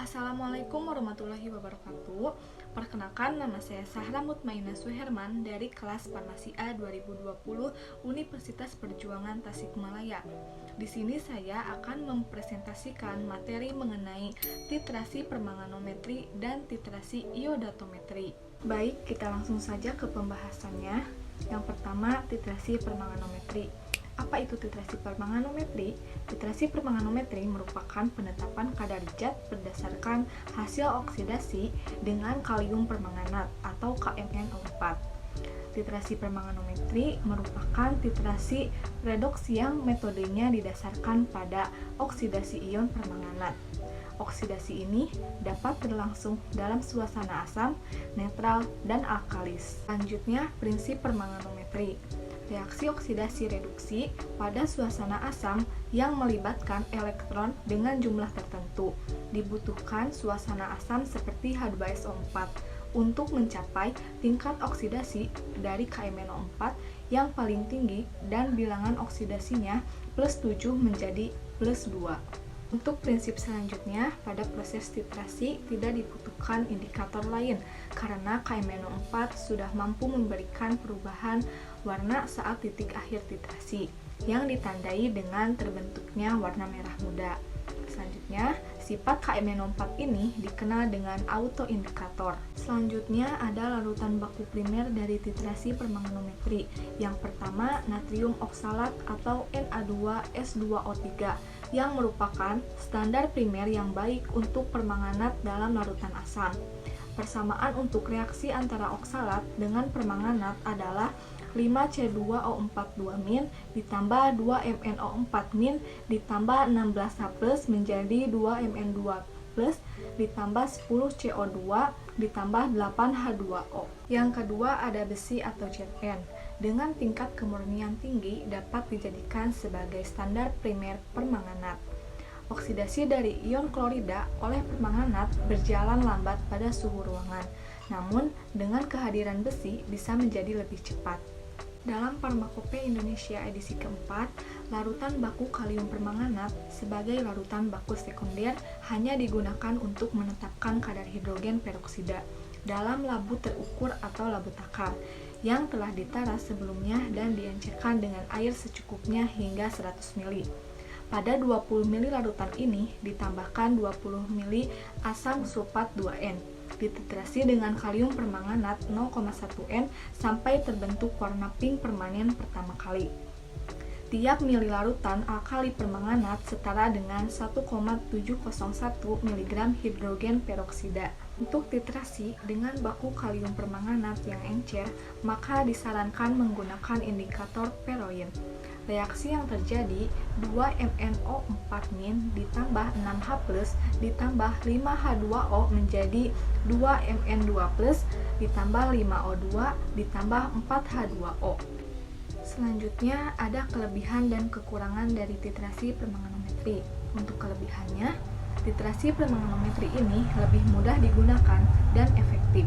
Assalamualaikum warahmatullahi wabarakatuh. Perkenalkan, nama saya Sahra Mutmainah Suherman dari kelas Farmasi A 2020 Universitas Perjuangan Tasikmalaya. Di sini saya akan mempresentasikan materi mengenai titrasi permanganometri dan titrasi iodatometri. Baik, kita langsung saja ke pembahasannya. Yang pertama, titrasi permanganometri. Apa itu titrasi permanganometri? Titrasi permanganometri merupakan penetapan kadar zat berdasarkan hasil oksidasi dengan kalium permanganat atau KMnO4. Titrasi permanganometri merupakan titrasi redoks yang metodenya didasarkan pada oksidasi ion permanganat. Oksidasi ini dapat berlangsung dalam suasana asam, netral, dan alkalis. Selanjutnya, prinsip permanganometri. Reaksi oksidasi reduksi pada suasana asam yang melibatkan elektron dengan jumlah tertentu. Dibutuhkan suasana asam seperti H2SO4 untuk mencapai tingkat oksidasi dari KMnO4 yang paling tinggi dan bilangan oksidasinya plus 7 menjadi plus 2. Untuk prinsip selanjutnya, pada proses titrasi tidak dibutuhkan indikator lain karena KMnO4 sudah mampu memberikan perubahan warna saat titik akhir titrasi yang ditandai dengan terbentuknya warna merah muda. Selanjutnya, sifat KMnO4 ini dikenal dengan autoindikator. Selanjutnya ada larutan baku primer dari titrasi permanganometri. Yang pertama, natrium oksalat atau Na2S2O3 yang merupakan standar primer yang baik untuk permanganat dalam larutan asam. Persamaan untuk reaksi antara oksalat dengan permanganat adalah 5C2O42- ditambah 2MnO4- ditambah 16H+ menjadi 2Mn2+ ditambah 10CO2 ditambah 8H2O. Yang kedua ada besi atau Zn. Dengan tingkat kemurnian tinggi dapat dijadikan sebagai standar primer permanganat. Oksidasi dari ion klorida oleh permanganat berjalan lambat pada suhu ruangan, namun dengan kehadiran besi bisa menjadi lebih cepat. Dalam Farmakope Indonesia edisi keempat, larutan baku kalium permanganat sebagai larutan baku sekunder hanya digunakan untuk menetapkan kadar hidrogen peroksida dalam labu terukur atau labu takar yang telah ditaras sebelumnya dan diencerkan dengan air secukupnya hingga 100 ml. Pada 20 ml larutan ini ditambahkan 20 ml asam sulfat 2N. Dititrasi dengan kalium permanganat 0,1N sampai terbentuk warna pink permanen pertama kali. Tiap mili larutan alkali permanganat setara dengan 1,701 mg hidrogen peroksida. Untuk titrasi dengan baku kalium permanganat yang encer, maka disarankan menggunakan indikator Peroin. Reaksi yang terjadi 2MnO4- ditambah 6H+ ditambah 5H2O menjadi 2Mn2+ ditambah 5O2 ditambah 4H2O. Selanjutnya ada kelebihan dan kekurangan dari titrasi permanganometri. Untuk kelebihannya, titrasi permanganometri ini lebih mudah digunakan dan efektif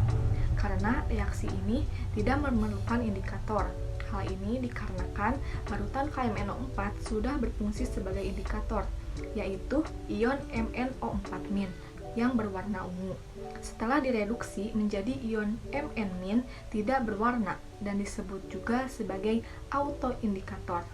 karena reaksi ini tidak memerlukan indikator. Hal ini dikarenakan larutan KMnO4 sudah berfungsi sebagai indikator, yaitu ion MnO4- yang berwarna ungu. Setelah direduksi menjadi ion Mn- tidak berwarna dan disebut juga sebagai autoindikator.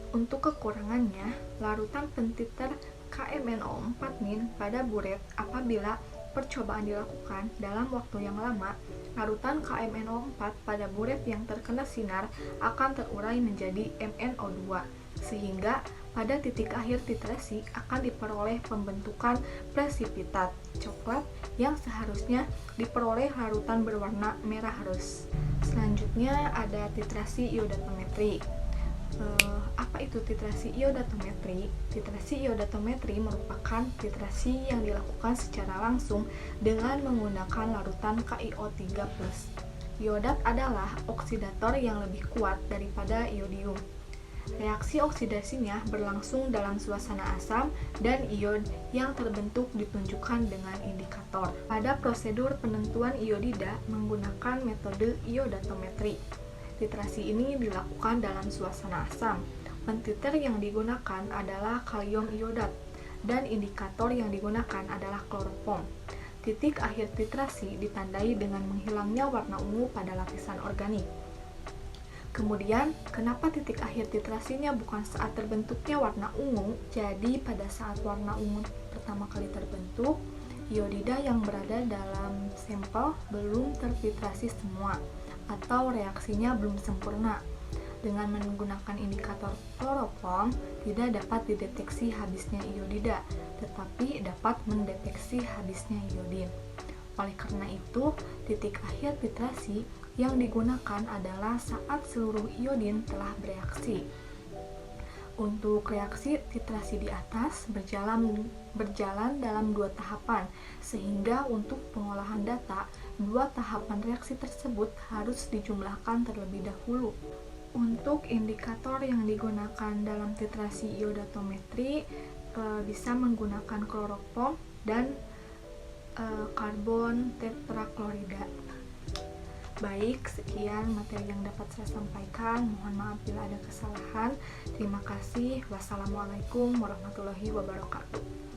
Untuk kekurangannya, larutan pentiter KMnO4- pada buret apabila percobaan dilakukan dalam waktu yang lama, larutan KMnO4 pada buret yang terkena sinar akan terurai menjadi MnO2, sehingga pada titik akhir titrasi akan diperoleh pembentukan presipitat coklat yang seharusnya diperoleh larutan berwarna merah rose. Selanjutnya ada titrasi iodatometri. Apa itu titrasi iodatometri? Titrasi iodatometri merupakan titrasi yang dilakukan secara langsung dengan menggunakan larutan KiO3+. Iodat adalah oksidator yang lebih kuat daripada iodium. Reaksi oksidasinya berlangsung dalam suasana asam dan ion yang terbentuk ditunjukkan dengan indikator. Pada prosedur penentuan iodida menggunakan metode iodatometri. Titrasi ini dilakukan dalam suasana asam. Pentiter yang digunakan adalah kalium iodat. dan indikator yang digunakan adalah kloroform. Titik akhir titrasi ditandai dengan menghilangnya warna ungu pada lapisan organik. Kemudian, kenapa titik akhir titrasinya bukan saat terbentuknya warna ungu? Jadi, pada saat warna ungu pertama kali terbentuk, iodida yang berada dalam sampel belum terfiltrasi semua, atau reaksinya belum sempurna. Dengan menggunakan indikator kloroform, tidak dapat dideteksi habisnya iodida, tetapi dapat mendeteksi habisnya iodin. Oleh karena itu, titik akhir titrasi yang digunakan adalah saat seluruh iodin telah bereaksi. Untuk reaksi titrasi di atas berjalan dalam dua tahapan, sehingga untuk pengolahan data, dua tahapan reaksi tersebut harus dijumlahkan terlebih dahulu. Untuk indikator yang digunakan dalam titrasi iodatometri bisa menggunakan kloroform dan karbon tetraklorida. Baik, sekian materi yang dapat saya sampaikan. Mohon maaf bila ada kesalahan. Terima kasih. Wassalamualaikum warahmatullahi wabarakatuh.